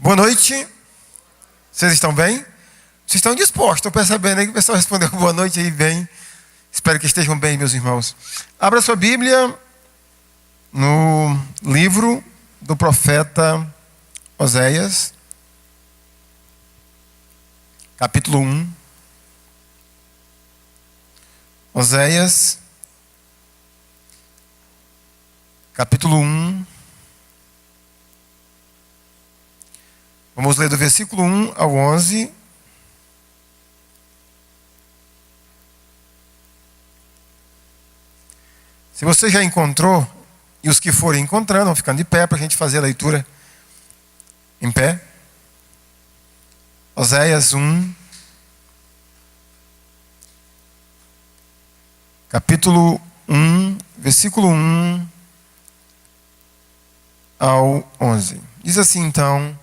Boa noite. Vocês estão bem? Vocês estão dispostos? Estou percebendo aí que o pessoal respondeu boa noite aí bem. Espero que estejam bem, meus irmãos. Abra sua Bíblia no livro do profeta Oséias, capítulo 1. Oséias, capítulo 1. Vamos ler do versículo 1 ao 11. Se você já encontrou, e os que forem encontrando, vão ficando de pé para a gente fazer a leitura em pé. Oséias 1, capítulo 1, versículo 1 ao 11. Diz assim então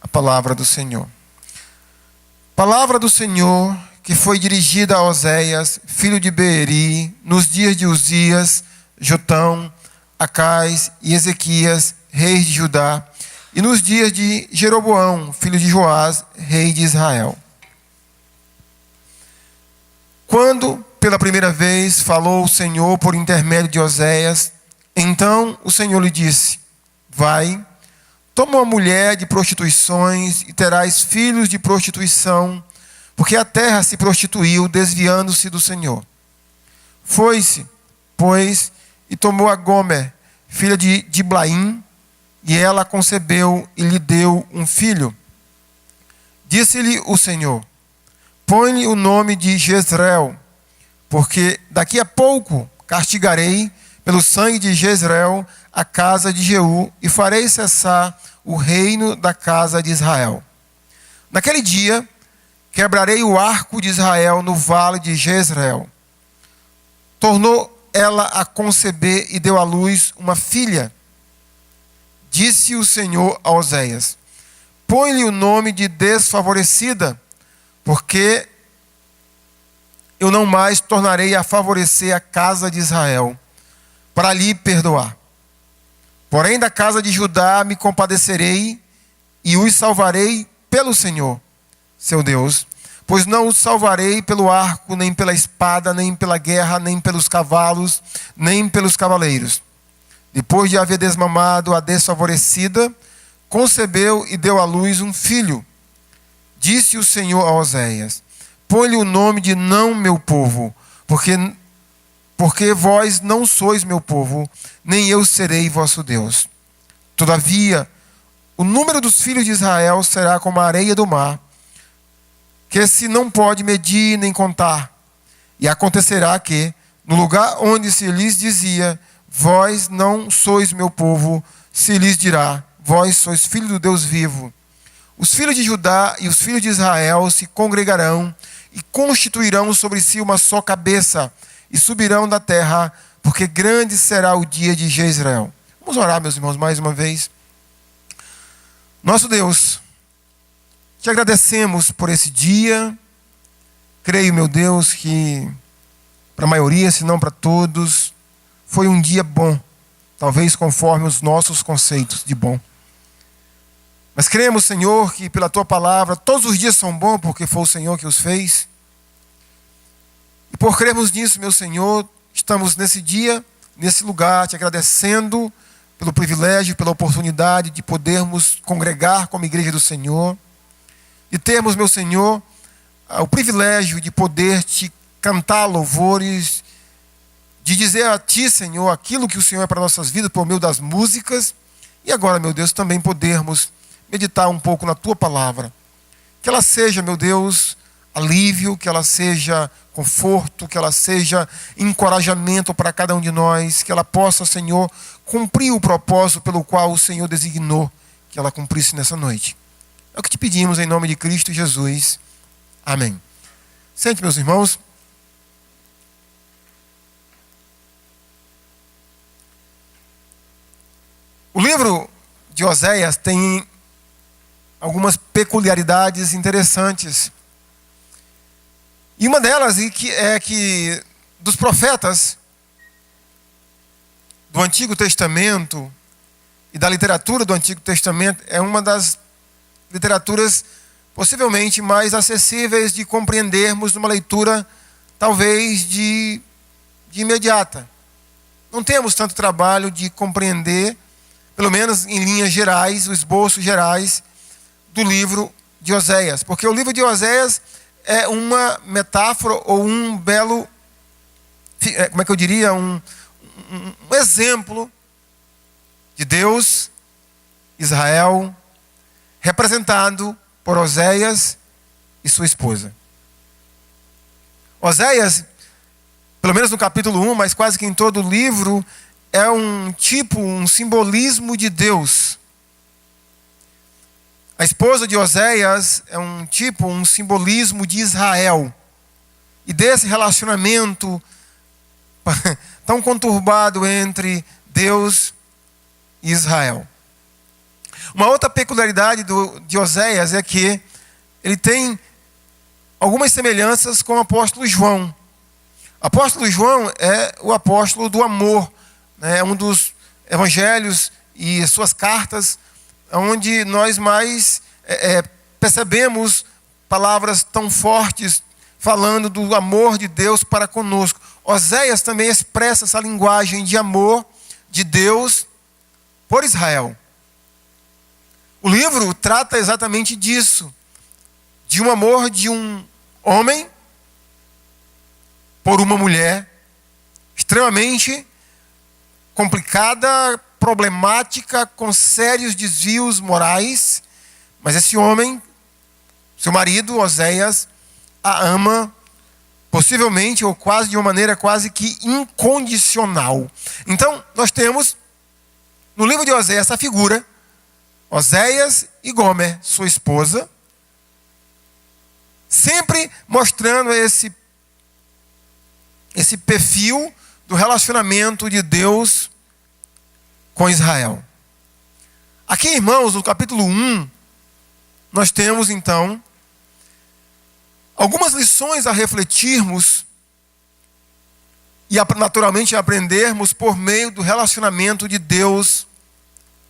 a palavra do Senhor. Palavra do Senhor que foi dirigida a Oséias, filho de Beeri, nos dias de Uzias, Jotão, Acais e Ezequias, reis de Judá, e nos dias de Jeroboão, filho de Joás, rei de Israel. Quando, pela primeira vez, falou o Senhor por intermédio de Oséias, então o Senhor lhe disse: vai, toma uma mulher de prostituições e terás filhos de prostituição, porque a terra se prostituiu, desviando-se do Senhor. Foi-se, pois, e tomou a Gomer, filha de Diblaim, e ela concebeu e lhe deu um filho. Disse-lhe o Senhor: põe-lhe o nome de Jezreel, porque daqui a pouco castigarei pelo sangue de Jezreel a casa de Jeú, e farei cessar o reino da casa de Israel. Naquele dia quebrarei o arco de Israel no vale de Jezreel. Tornou ela a conceber e deu à luz uma filha. Disse o Senhor a Oséias: põe-lhe o nome de desfavorecida, porque eu não mais tornarei a favorecer a casa de Israel, para lhe perdoar. Porém da casa de Judá me compadecerei e os salvarei pelo Senhor, seu Deus, pois não os salvarei pelo arco, nem pela espada, nem pela guerra, nem pelos cavalos, nem pelos cavaleiros. Depois de haver desmamado a desfavorecida, concebeu e deu à luz um filho. Disse o Senhor a Oséias: põe-lhe o nome de não meu povo, porque vós não sois meu povo, nem eu serei vosso Deus. Todavia, o número dos filhos de Israel será como a areia do mar, que se não pode medir nem contar. E acontecerá que, no lugar onde se lhes dizia: vós não sois meu povo, se lhes dirá: vós sois filhos do Deus vivo. Os filhos de Judá e os filhos de Israel se congregarão e constituirão sobre si uma só cabeça, e subirão da terra, porque grande será o dia de Jezreel. Vamos orar, meus irmãos, mais uma vez. Nosso Deus, te agradecemos por esse dia. Creio, meu Deus, que para a maioria, se não para todos, foi um dia bom, talvez conforme os nossos conceitos de bom. Mas cremos, Senhor, que pela Tua palavra todos os dias são bons, porque foi o Senhor que os fez. E por crermos nisso, meu Senhor, estamos nesse dia, nesse lugar, te agradecendo pelo privilégio, pela oportunidade de podermos congregar como igreja do Senhor. E termos, meu Senhor, o privilégio de poder te cantar louvores, de dizer a Ti, Senhor, aquilo que o Senhor é para nossas vidas por meio das músicas. E agora, meu Deus, também podermos meditar um pouco na Tua palavra. Que ela seja, meu Deus, alívio, que ela seja conforto, que ela seja encorajamento para cada um de nós, que ela possa, Senhor, cumprir o propósito pelo qual o Senhor designou que ela cumprisse nessa noite. É o que te pedimos em nome de Cristo Jesus. Amém. Sente, meus irmãos. O livro de Oséias tem algumas peculiaridades interessantes. E uma delas é que dos profetas do Antigo Testamento e da literatura do Antigo Testamento é uma das literaturas possivelmente mais acessíveis de compreendermos numa leitura talvez de imediata. Não temos tanto trabalho de compreender, pelo menos em linhas gerais, os esboços gerais do livro de Oséias. Porque o livro de Oséias é uma metáfora ou um belo, como é que eu diria, um exemplo de Deus, Israel, representado por Oséias e sua esposa. Oséias, pelo menos no capítulo 1, mas quase que em todo o livro, é um simbolismo de Deus. A esposa de Oséias é um simbolismo de Israel. E desse relacionamento tão conturbado entre Deus e Israel. Uma outra peculiaridade de Oséias é que ele tem algumas semelhanças com o apóstolo João. O apóstolo João é o apóstolo do amor, né? É um dos evangelhos e suas cartas onde nós mais percebemos palavras tão fortes falando do amor de Deus para conosco. Oséias também expressa essa linguagem de amor de Deus por Israel. O livro trata exatamente disso, de um amor de um homem por uma mulher, extremamente complicada, problemática, com sérios desvios morais, mas esse homem, seu marido, Oséias, a ama, possivelmente, ou quase de uma maneira quase que incondicional. Então, nós temos, no livro de Oséias, essa figura, Oséias e Gomer, sua esposa, sempre mostrando esse perfil do relacionamento de Deus com Israel. Aqui, irmãos, no capítulo 1, nós temos então algumas lições a refletirmos e naturalmente aprendermos por meio do relacionamento de Deus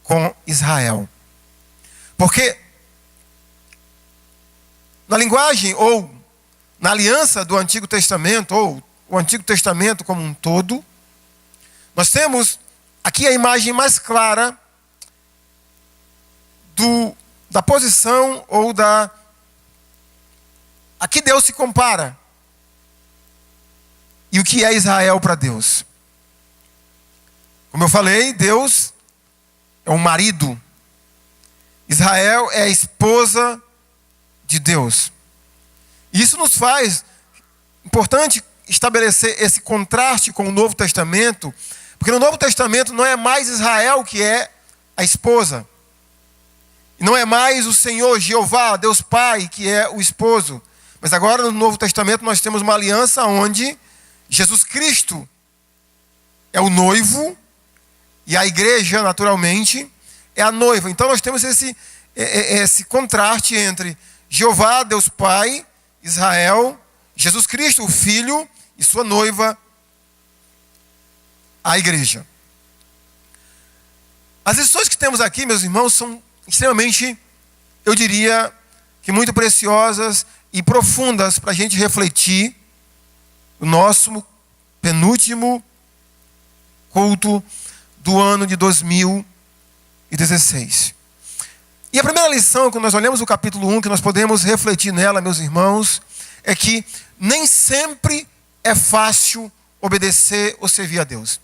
com Israel. Porque na linguagem ou na aliança do Antigo Testamento, ou o Antigo Testamento como um todo, nós temos aqui a imagem mais clara da posição ou a que Deus se compara e o que é Israel para Deus. Como eu falei, Deus é um marido, Israel é a esposa de Deus. E isso nos faz importante estabelecer esse contraste com o Novo Testamento, porque no Novo Testamento não é mais Israel que é a esposa, e não é mais o Senhor Jeová, Deus Pai, que é o esposo, mas agora no Novo Testamento nós temos uma aliança onde Jesus Cristo é o noivo e a igreja, naturalmente, é a noiva. Então nós temos esse contraste entre Jeová, Deus Pai, Israel, Jesus Cristo, o Filho, e sua noiva, a igreja. As lições que temos aqui, meus irmãos, são extremamente, eu diria, que muito preciosas e profundas para a gente refletir o nosso penúltimo culto do ano de 2016. E a primeira lição, quando nós olhamos o capítulo 1, que nós podemos refletir nela, meus irmãos, é que nem sempre é fácil obedecer ou servir a Deus.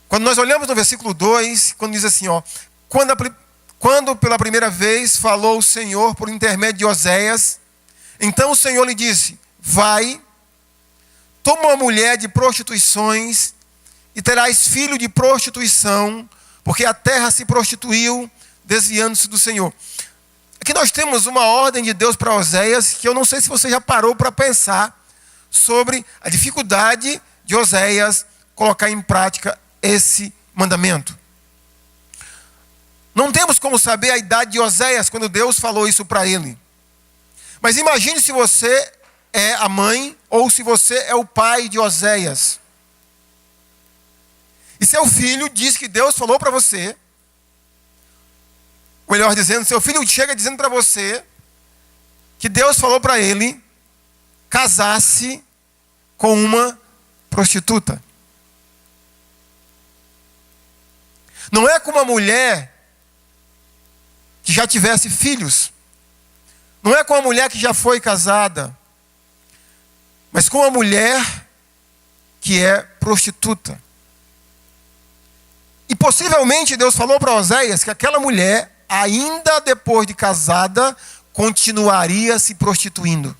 Quando nós olhamos no versículo 2, quando diz assim, quando pela primeira vez falou o Senhor por intermédio de Oséias, então o Senhor lhe disse, vai, toma uma mulher de prostituições e terás filho de prostituição, porque a terra se prostituiu, desviando-se do Senhor. Aqui nós temos uma ordem de Deus para Oséias, que eu não sei se você já parou para pensar sobre a dificuldade de Oséias colocar em prática esse mandamento. Não temos como saber a idade de Oséias quando Deus falou isso para ele. Mas imagine se você é a mãe ou se você é o pai de Oséias. E seu filho diz que Deus falou para você: Ou melhor dizendo, seu filho chega dizendo para você que Deus falou para ele casar-se com uma prostituta. Não é com uma mulher que já tivesse filhos. Não é com uma mulher que já foi casada. Mas com uma mulher que é prostituta. E possivelmente Deus falou para Oséias que aquela mulher, ainda depois de casada, continuaria se prostituindo.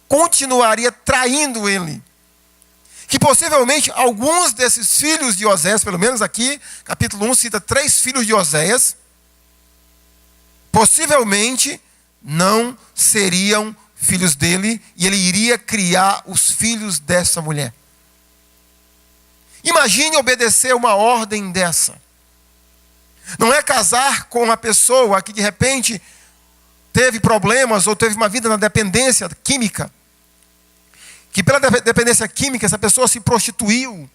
Continuaria traindo ele. Que possivelmente alguns desses filhos de Oséias, pelo menos aqui, capítulo 1 cita 3 filhos de Oséias, possivelmente não seriam filhos dele, e ele iria criar os filhos dessa mulher. Imagine obedecer uma ordem dessa. Não é casar com uma pessoa que de repente teve problemas ou teve uma vida na dependência química. Que pela dependência química essa pessoa se prostituiu.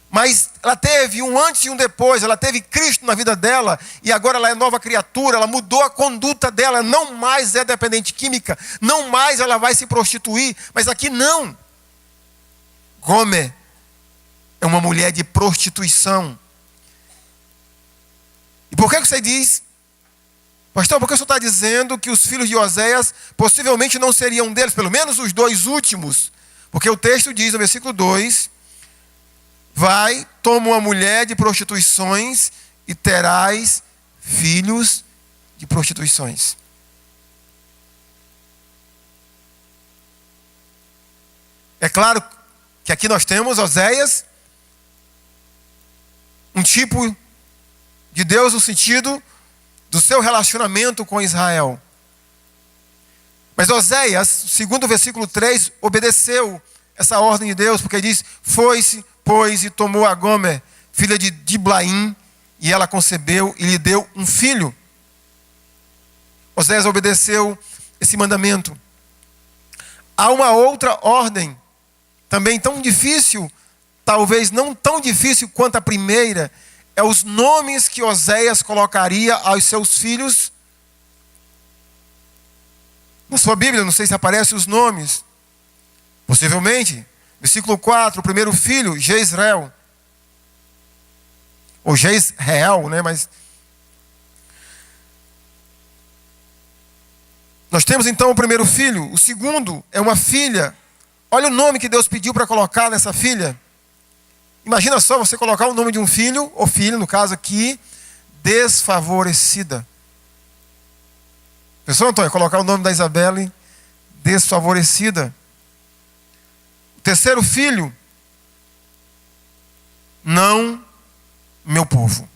Mas ela teve um antes e um depois, ela teve Cristo na vida dela, e agora ela é nova criatura, ela mudou a conduta dela, não mais é dependente química, não mais ela vai se prostituir, mas aqui não. Gomer é uma mulher de prostituição. E por que você diz, pastor, por que o senhor está dizendo que os filhos de Oséias possivelmente não seriam deles, pelo menos os 2 últimos? Porque o texto diz no versículo 2, vai, toma uma mulher de prostituições e terás filhos de prostituições. É claro que aqui nós temos Oséias, um tipo de Deus no sentido do seu relacionamento com Israel. Mas Oséias, segundo o versículo 3, obedeceu essa ordem de Deus, porque diz, foi-se, pois, e tomou a Gomer, filha de Diblaim, e ela concebeu e lhe deu um filho. Oséias obedeceu esse mandamento. Há uma outra ordem, também tão difícil, talvez não tão difícil quanto a primeira, é os nomes que Oséias colocaria aos seus filhos. Na sua Bíblia, não sei se aparecem os nomes. Possivelmente. Versículo 4, o primeiro filho, Jezreel. Ou Jezreel, né? Mas nós temos então o primeiro filho. O segundo é uma filha. Olha o nome que Deus pediu para colocar nessa filha. Imagina só você colocar o nome de um filho, ou filha, no caso aqui, desfavorecida. Pensou, Antônio, colocar o nome da Isabelle, desfavorecida. O terceiro filho, não meu povo.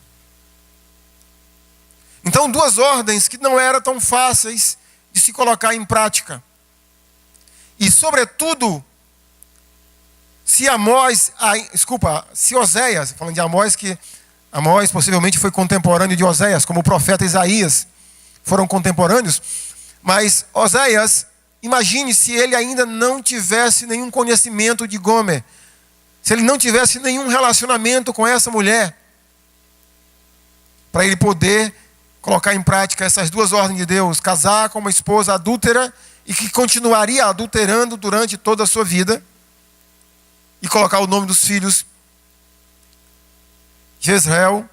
Então, 2 ordens que não eram tão fáceis de se colocar em prática. E, sobretudo, se Oséias, falando de Amós, que Amós possivelmente foi contemporâneo de Oséias, como o profeta Isaías foram contemporâneos, mas Oséias, imagine se ele ainda não tivesse nenhum conhecimento de Gomer, se ele não tivesse nenhum relacionamento com essa mulher, para ele poder colocar em prática essas 2 ordens de Deus, casar com uma esposa adúltera e que continuaria adulterando durante toda a sua vida, e colocar o nome dos filhos, Jezreel,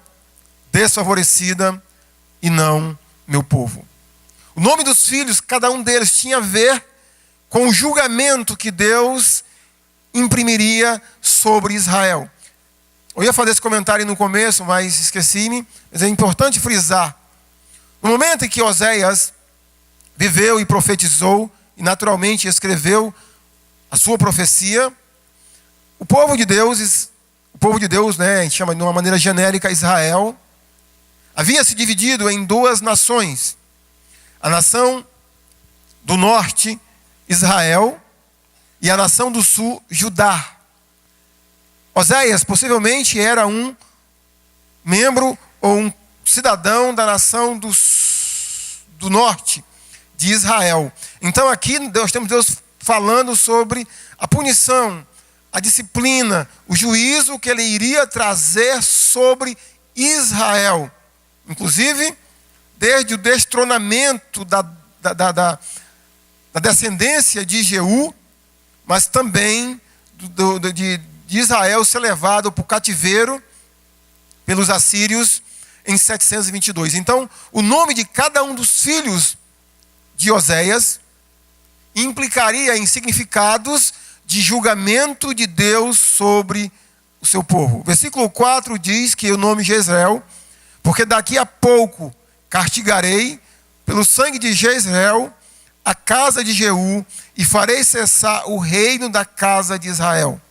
desfavorecida e não meu povo. O nome dos filhos, cada um deles tinha a ver com o julgamento que Deus imprimiria sobre Israel. Eu ia fazer esse comentário no começo, mas esqueci-me. Mas é importante frisar. No momento em que Oséias viveu e profetizou, e naturalmente escreveu a sua profecia, o povo de Deus, né, a gente chama de uma maneira genérica Israel, havia se dividido em 2 nações. A nação do norte, Israel, e a nação do sul, Judá. Oséias possivelmente era um membro ou um cidadão da nação do norte, de Israel. Então aqui nós temos Deus falando sobre a punição, a disciplina, o juízo que ele iria trazer sobre Israel. Inclusive, desde o destronamento da descendência de Jeú, mas também de Israel ser levado para o cativeiro pelos assírios em 722. Então, o nome de cada um dos filhos de Oséias implicaria em significados de julgamento de Deus sobre o seu povo. O versículo 4 diz que o nome Jezreel, porque daqui a pouco castigarei pelo sangue de Jezreel a casa de Jeú e farei cessar o reino da casa de Israel.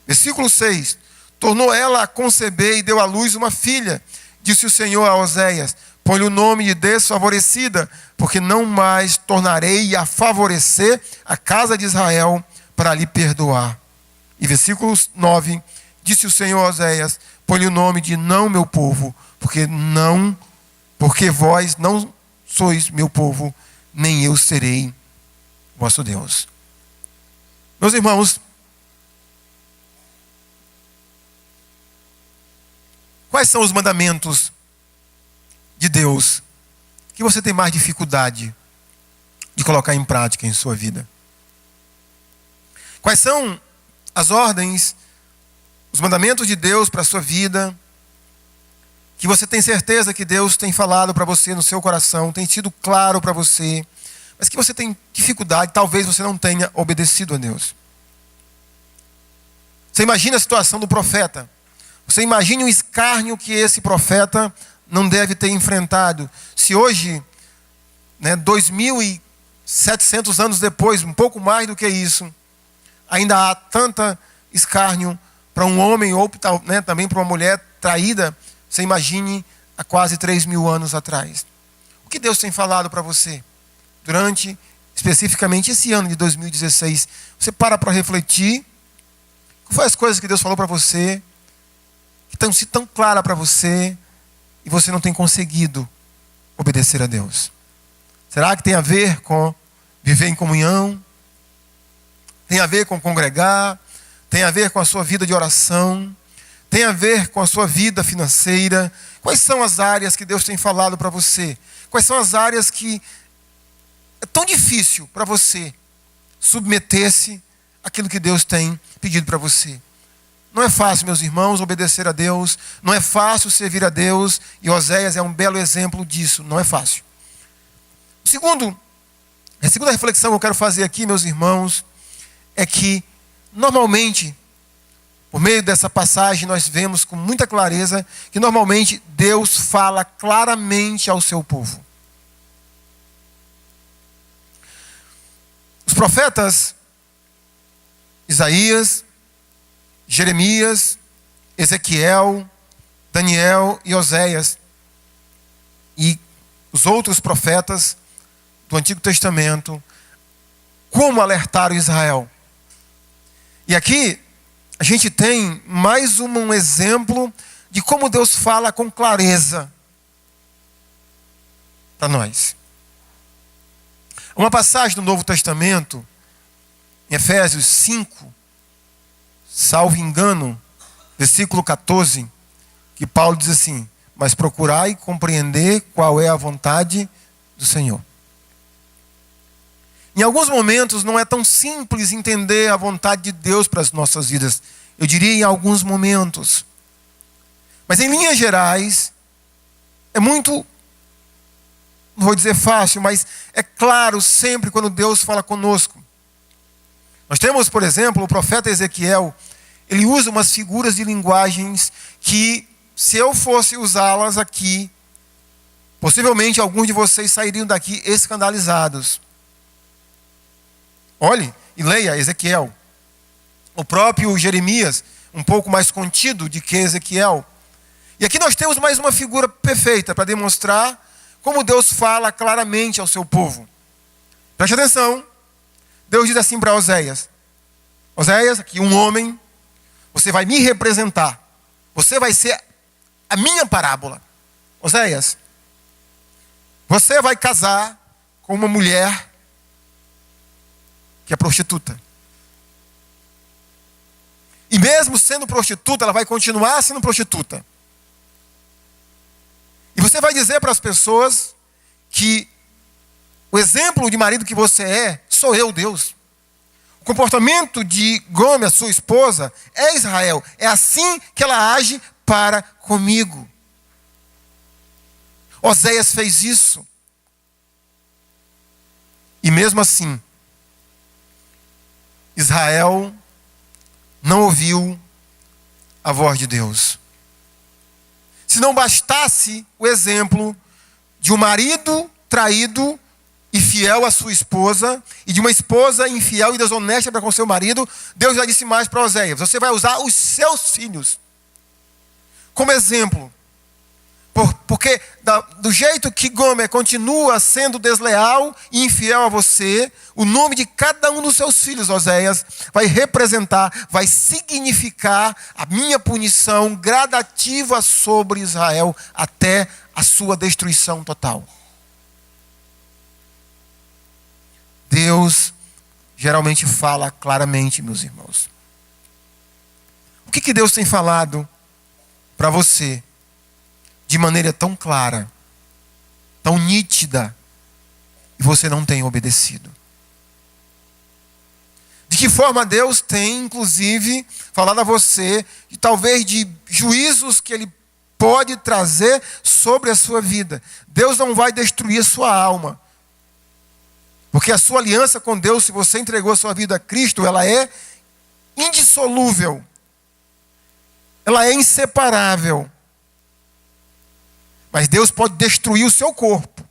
Versículo 6. Tornou ela a conceber e deu à luz uma filha. Disse o Senhor a Oséias: põe-lhe o nome de desfavorecida, porque não mais tornarei a favorecer a casa de Israel para lhe perdoar. E versículo 9. Disse o Senhor a Oséias: põe-lhe o nome de não meu povo, porque vós não sois meu povo, nem eu serei vosso Deus. Meus irmãos, quais são os mandamentos de Deus que você tem mais dificuldade de colocar em prática em sua vida? Quais são as ordens, os mandamentos de Deus para a sua vida, que você tem certeza que Deus tem falado para você no seu coração, tem sido claro para você, mas que você tem dificuldade, talvez você não tenha obedecido a Deus? Você imagina a situação do profeta. Você imagine o escárnio que esse profeta não deve ter enfrentado. Se hoje, 2.700 anos depois, um pouco mais do que isso, ainda há tanta escárnio para um homem ou também para uma mulher traída, você imagine há quase 3.000 anos atrás. O que Deus tem falado para você durante, especificamente, esse ano de 2016? Você para refletir. Quais foram as coisas que Deus falou para você, que estão sido tão claras para você, e você não tem conseguido obedecer a Deus? Será que tem a ver com viver em comunhão? Tem a ver com congregar? Tem a ver com a sua vida de oração? Tem a ver com a sua vida financeira? Quais são as áreas que Deus tem falado para você? Quais são as áreas que é tão difícil para você submeter-se àquilo que Deus tem pedido para você? Não é fácil, meus irmãos, obedecer a Deus. Não é fácil servir a Deus. E Oséias é um belo exemplo disso. Não é fácil. A segunda reflexão que eu quero fazer aqui, meus irmãos, é que, normalmente, por meio dessa passagem, nós vemos com muita clareza que, normalmente, Deus fala claramente ao seu povo. Os profetas Isaías, Jeremias, Ezequiel, Daniel e Oséias e os outros profetas do Antigo Testamento, como alertaram Israel. E aqui a gente tem mais um exemplo de como Deus fala com clareza para nós. Uma passagem do Novo Testamento, em Efésios 5, salvo engano, versículo 14, que Paulo diz assim: mas procurai compreender qual é a vontade do Senhor. Em alguns momentos não é tão simples entender a vontade de Deus para as nossas vidas. Eu diria em alguns momentos. Mas em linhas gerais, é muito, não vou dizer fácil, mas é claro sempre quando Deus fala conosco. Nós temos, por exemplo, o profeta Ezequiel. Ele usa umas figuras de linguagens que, se eu fosse usá-las aqui, possivelmente alguns de vocês sairiam daqui escandalizados. Olhe e leia Ezequiel. O próprio Jeremias, um pouco mais contido do que Ezequiel. E aqui nós temos mais uma figura perfeita para demonstrar como Deus fala claramente ao seu povo. Preste atenção. Deus diz assim para Oséias: Oséias, aqui um homem, você vai me representar. Você vai ser a minha parábola. Oséias, você vai casar com uma mulher que é prostituta. E mesmo sendo prostituta, ela vai continuar sendo prostituta. Você vai dizer para as pessoas que o exemplo de marido que você sou eu, Deus. O comportamento de Gomer, sua esposa, é Israel. É assim que ela age para comigo. Oséias fez isso. E mesmo assim, Israel não ouviu a voz de Deus. Se não bastasse o exemplo de um marido traído e fiel à sua esposa, e de uma esposa infiel e desonesta para com seu marido, Deus já disse mais para Oséias: você vai usar os seus filhos como exemplo. Porque do jeito que Gomer continua sendo desleal e infiel a você, o nome de cada um dos seus filhos, Oséias, vai representar, vai significar a minha punição gradativa sobre Israel até a sua destruição total. Deus geralmente fala claramente, meus irmãos. O que Deus tem falado para você de maneira tão clara, tão nítida, e você não tem obedecido? De que forma Deus tem, inclusive, falado a você, e talvez de juízos que Ele pode trazer sobre a sua vida? Deus não vai destruir a sua alma, porque a sua aliança com Deus, se você entregou a sua vida a Cristo, ela é indissolúvel, ela é inseparável. Mas Deus pode destruir o seu corpo.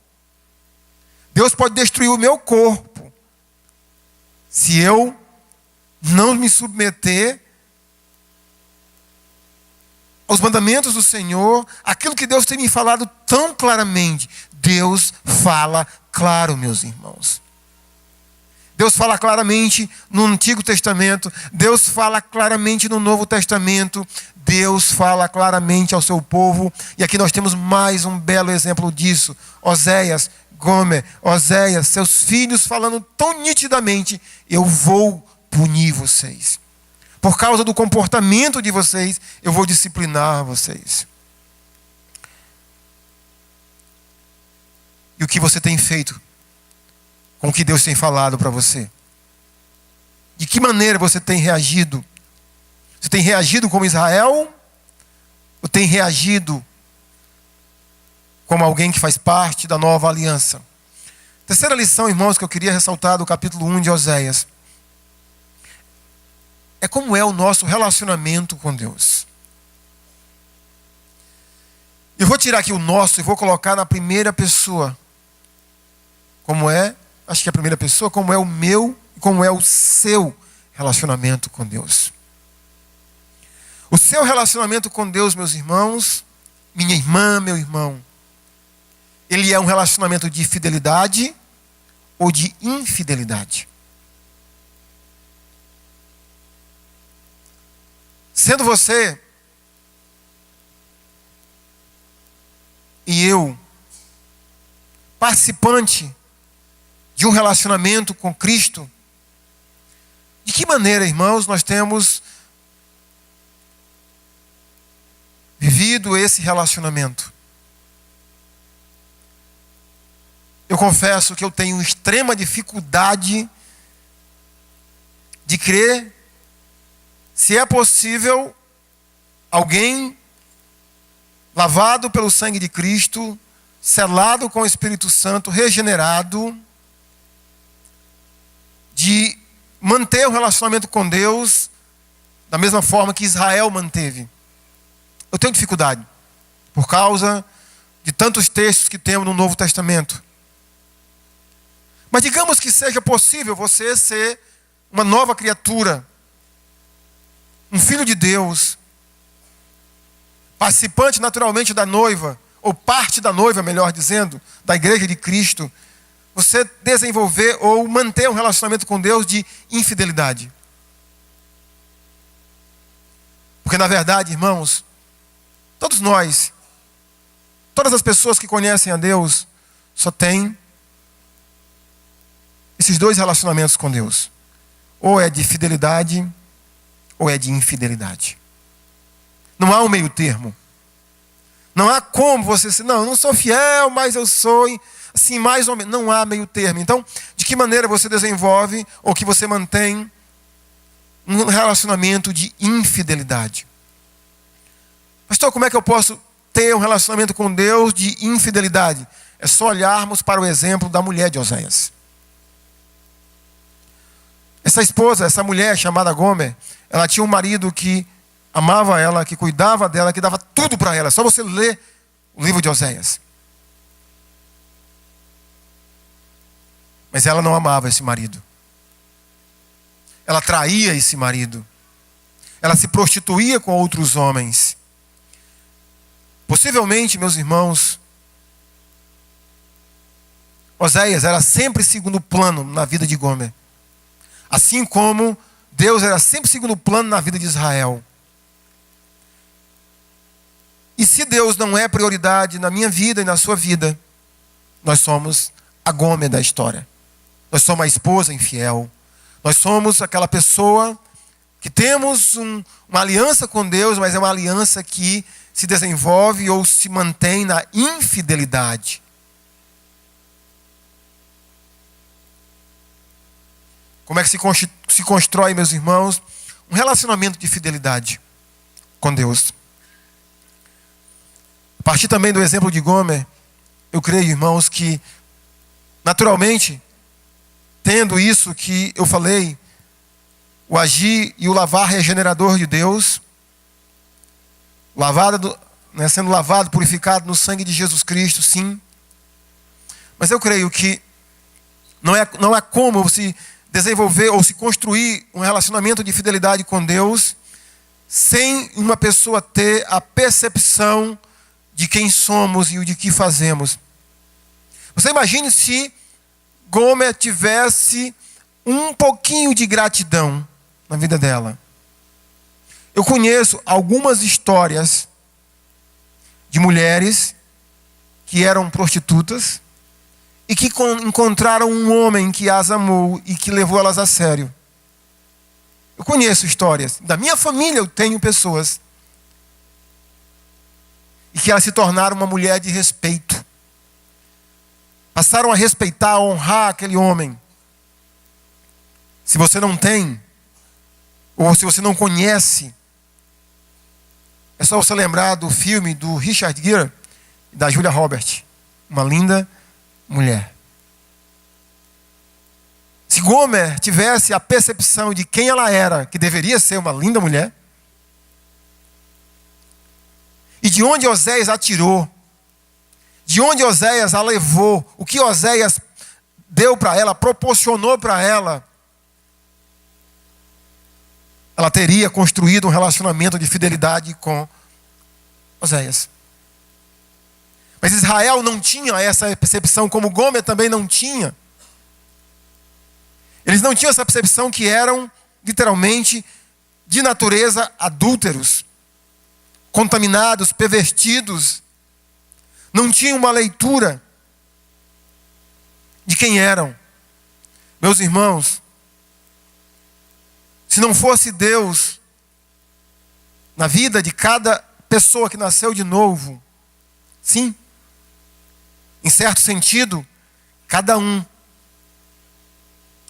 Deus pode destruir o meu corpo, se eu não me submeter aos mandamentos do Senhor, aquilo que Deus tem me falado tão claramente. Deus fala claro, meus irmãos. Deus fala claramente no Antigo Testamento, Deus fala claramente no Novo Testamento, Deus fala claramente ao seu povo, e aqui nós temos mais um belo exemplo disso. Oséias, Gomer, Oséias, seus filhos falando tão nitidamente: eu vou punir vocês. Por causa do comportamento de vocês, eu vou disciplinar vocês. E o que você tem feito com o que Deus tem falado para você? De que maneira você tem reagido? Você tem reagido como Israel? Ou tem reagido como alguém que faz parte da nova aliança? Terceira lição, irmãos, que eu queria ressaltar do capítulo 1 de Oséias, é como é o nosso relacionamento com Deus. Eu vou tirar aqui o nosso e vou colocar na primeira pessoa. Como é? Acho que é a primeira pessoa, como é o meu, como é o seu relacionamento com Deus. O seu relacionamento com Deus, meus irmãos, minha irmã, meu irmão, ele é um relacionamento de fidelidade ou de infidelidade? Sendo você e eu participante de um relacionamento com Cristo, de que maneira, irmãos, nós temos vivido esse relacionamento? Eu confesso que eu tenho extrema dificuldade de crer se é possível alguém lavado pelo sangue de Cristo, selado com o Espírito Santo, regenerado, de manter o relacionamento com Deus da mesma forma que Israel manteve. Eu tenho dificuldade, por causa de tantos textos que temos no Novo Testamento. Mas digamos que seja possível você ser uma nova criatura, um filho de Deus, participante naturalmente da noiva, ou parte da noiva, melhor dizendo, da igreja de Cristo, você desenvolver ou manter um relacionamento com Deus de infidelidade. Porque na verdade, irmãos, todos nós, todas as pessoas que conhecem a Deus, só têm esses dois relacionamentos com Deus. Ou é de fidelidade, ou é de infidelidade. Não há um meio termo. Não há como você dizer, não, eu não sou fiel, mas eu sou, assim, mais ou menos. Não há meio termo. Então, de que maneira você desenvolve ou que você mantém um relacionamento de infidelidade? Pastor, como é que eu posso ter um relacionamento com Deus de infidelidade? É só olharmos para o exemplo da mulher de Oséias. Essa esposa, essa mulher chamada Gomer, ela tinha um marido que amava ela, que cuidava dela, que dava tudo para ela. É só você ler o livro de Oséias. Mas ela não amava esse marido. Ela traía esse marido. Ela se prostituía com outros homens. Possivelmente, meus irmãos, Oséias era sempre segundo plano na vida de Gomer. Assim como Deus era sempre segundo plano na vida de Israel. E se Deus não é prioridade na minha vida e na sua vida, nós somos a Gomer da história. Nós somos a esposa infiel. Nós somos aquela pessoa que temos uma aliança com Deus, mas é uma aliança que se desenvolve ou se mantém na infidelidade. Como é que se constrói, meus irmãos, um relacionamento de fidelidade com Deus? A partir também do exemplo de Gomer, eu creio, irmãos, que naturalmente, tendo isso que eu falei, o agir e o lavar regenerador de Deus, sendo lavado, purificado no sangue de Jesus Cristo, sim. Mas eu creio que não é como se desenvolver ou se construir um relacionamento de fidelidade com Deus sem uma pessoa ter a percepção de quem somos e o de que fazemos. Você imagine se Gomer tivesse um pouquinho de gratidão na vida dela. Eu conheço algumas histórias de mulheres que eram prostitutas e que encontraram um homem que as amou e que levou elas a sério. Eu conheço histórias. Da minha família eu tenho pessoas. E que elas se tornaram uma mulher de respeito. Passaram a respeitar, a honrar aquele homem. Se você não tem, ou se você não conhece, é só você lembrar do filme do Richard Gere e da Julia Roberts. Uma linda mulher. Se Gomer tivesse a percepção de quem ela era, que deveria ser uma linda mulher, e de onde Oséias a tirou, de onde Oséias a levou, o que Oséias deu para ela, proporcionou para ela, ela teria construído um relacionamento de fidelidade com Oséias. Mas Israel não tinha essa percepção, como Gomer também não tinha. Eles não tinham essa percepção que eram, literalmente, de natureza adúlteros, contaminados, pervertidos. Não tinham uma leitura de quem eram. Meus irmãos, se não fosse Deus na vida de cada pessoa que nasceu de novo, sim, em certo sentido, cada um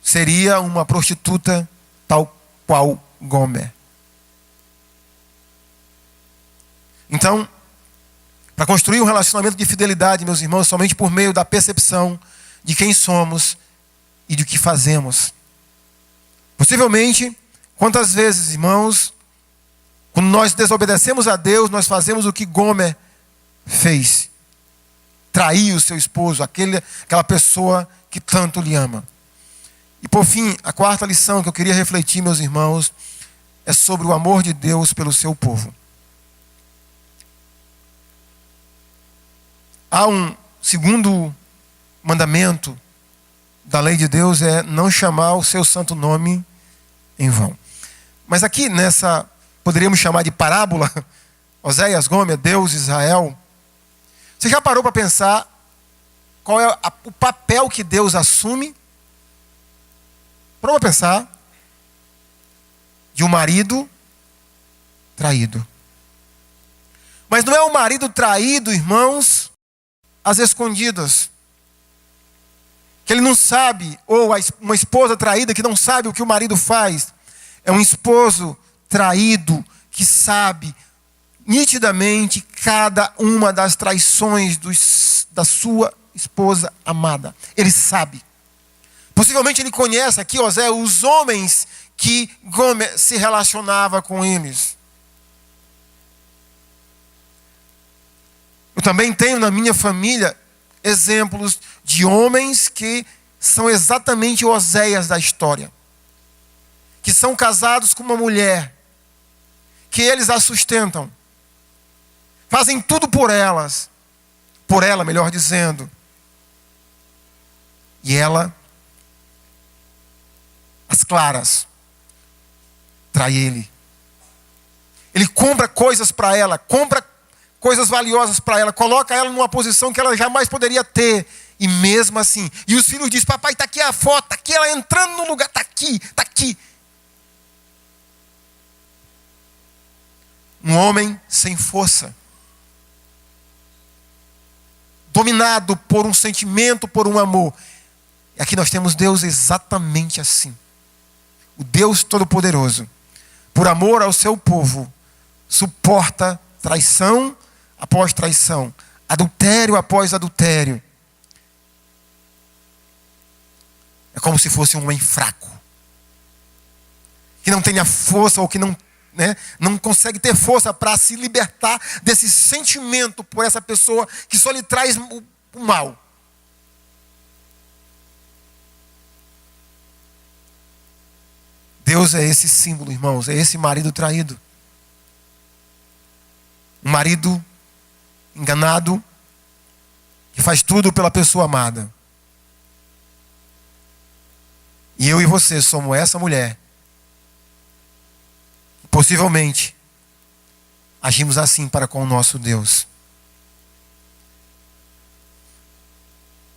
seria uma prostituta tal qual Gomer. Então, para construir um relacionamento de fidelidade, meus irmãos, somente por meio da percepção de quem somos e de o que fazemos. Possivelmente, quantas vezes, irmãos, quando nós desobedecemos a Deus, nós fazemos o que Gomer fez. Trair o seu esposo, aquela pessoa que tanto lhe ama. E por fim, a quarta lição que eu queria refletir, meus irmãos, é sobre o amor de Deus pelo seu povo. Há um segundo mandamento da lei de Deus, é não chamar o seu santo nome em vão. Mas aqui nessa, poderíamos chamar de parábola, Oséias, Gomer, Deus, Israel. Você já parou para pensar qual é o papel que Deus assume? Parou para pensar de um marido traído. Mas não é um marido traído, irmãos, às escondidas. Que ele não sabe, ou uma esposa traída que não sabe o que o marido faz. É um esposo traído que sabe nitidamente cada uma das traições da sua esposa amada. Ele sabe. Possivelmente ele conhece aqui, Osé, os homens que Gomer se relacionava com eles. Eu também tenho na minha família exemplos de homens que são exatamente Oséias da história. Que são casados com uma mulher, que eles a sustentam. Fazem tudo por ela, melhor dizendo. E ela, às claras, trai ele. Ele compra coisas para ela, compra coisas valiosas para ela, coloca ela numa posição que ela jamais poderia ter. E mesmo assim, e os filhos dizem, papai, está aqui a foto, está aqui ela entrando no lugar, está aqui, está aqui. Um homem sem força, dominado por um sentimento, por um amor. E aqui nós temos Deus exatamente assim. O Deus Todo-Poderoso, por amor ao seu povo, suporta traição após traição, adultério após adultério. É como se fosse um homem fraco, que não tenha força ou que não consegue ter força para se libertar desse sentimento por essa pessoa que só lhe traz o mal. Deus é esse símbolo, irmãos, é esse marido traído. Um marido enganado, que faz tudo pela pessoa amada. E eu e você somos essa mulher. Possivelmente, agimos assim para com o nosso Deus.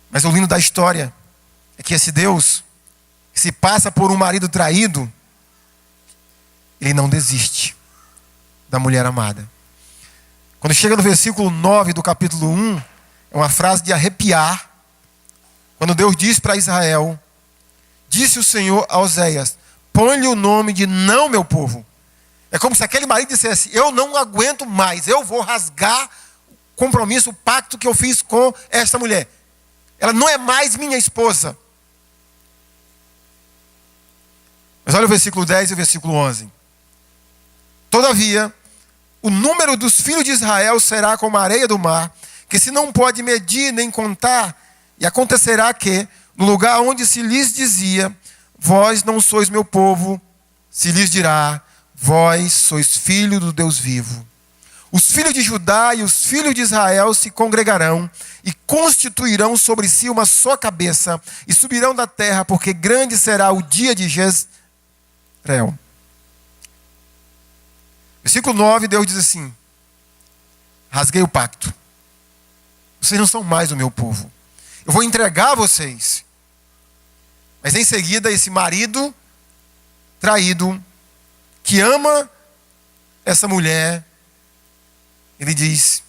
Mas o lindo da história é que esse Deus, que se passa por um marido traído, ele não desiste da mulher amada. Quando chega no versículo 9 do capítulo 1, é uma frase de arrepiar. Quando Deus diz para Israel, disse o Senhor a Oséias, põe-lhe o nome de não meu povo. É como se aquele marido dissesse, eu não aguento mais, eu vou rasgar o compromisso, o pacto que eu fiz com esta mulher. Ela não é mais minha esposa. Mas olha o versículo 10 e o versículo 11. Todavia, o número dos filhos de Israel será como a areia do mar, que se não pode medir nem contar, e acontecerá que, no lugar onde se lhes dizia, vós não sois meu povo, se lhes dirá, vós sois filhos do Deus vivo. Os filhos de Judá e os filhos de Israel se congregarão e constituirão sobre si uma só cabeça e subirão da terra, porque grande será o dia de Jezreel. Versículo 9, Deus diz assim, rasguei o pacto. Vocês não são mais o meu povo. Eu vou entregar vocês. Mas em seguida, esse marido traído, que ama essa mulher, ele diz,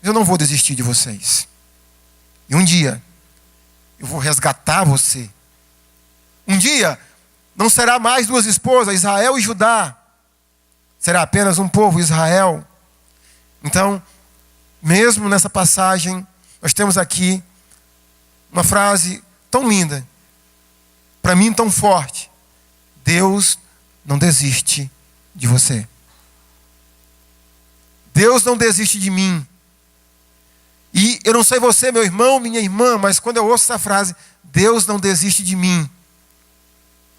eu não vou desistir de vocês. E um dia, eu vou resgatar você. Um dia, não será mais duas esposas, Israel e Judá. Será apenas um povo, Israel. Então, mesmo nessa passagem, nós temos aqui uma frase tão linda, para mim tão forte. Deus não desiste de você. Deus não desiste de mim. E eu não sei você, meu irmão, minha irmã, mas quando eu ouço essa frase, Deus não desiste de mim,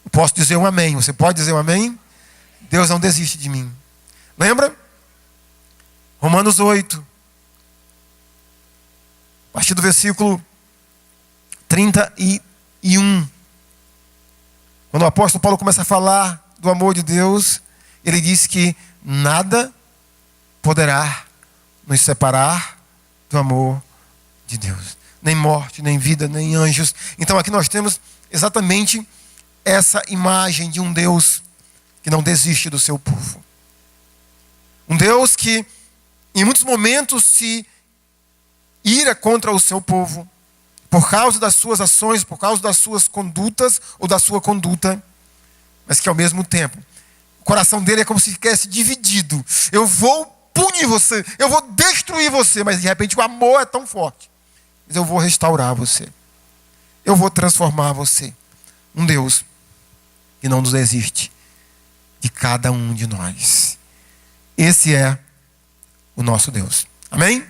eu posso dizer um amém. Você pode dizer um amém? Deus não desiste de mim. Lembra? Romanos 8. A partir do versículo 31. Quando o apóstolo Paulo começa a falar do amor de Deus, ele diz que nada poderá nos separar do amor de Deus. Nem morte, nem vida, nem anjos. Então aqui nós temos exatamente essa imagem de um Deus que não desiste do seu povo. Um Deus que em muitos momentos se ira contra o seu povo, por causa das suas ações, por causa das suas condutas ou da sua conduta, mas que ao mesmo tempo, o coração dele é como se estivesse dividido. Eu vou punir você, eu vou destruir você, mas de repente o amor é tão forte. Mas eu vou restaurar você, eu vou transformar você. Um Deus que não nos desiste de cada um de nós. Esse é o nosso Deus. Amém?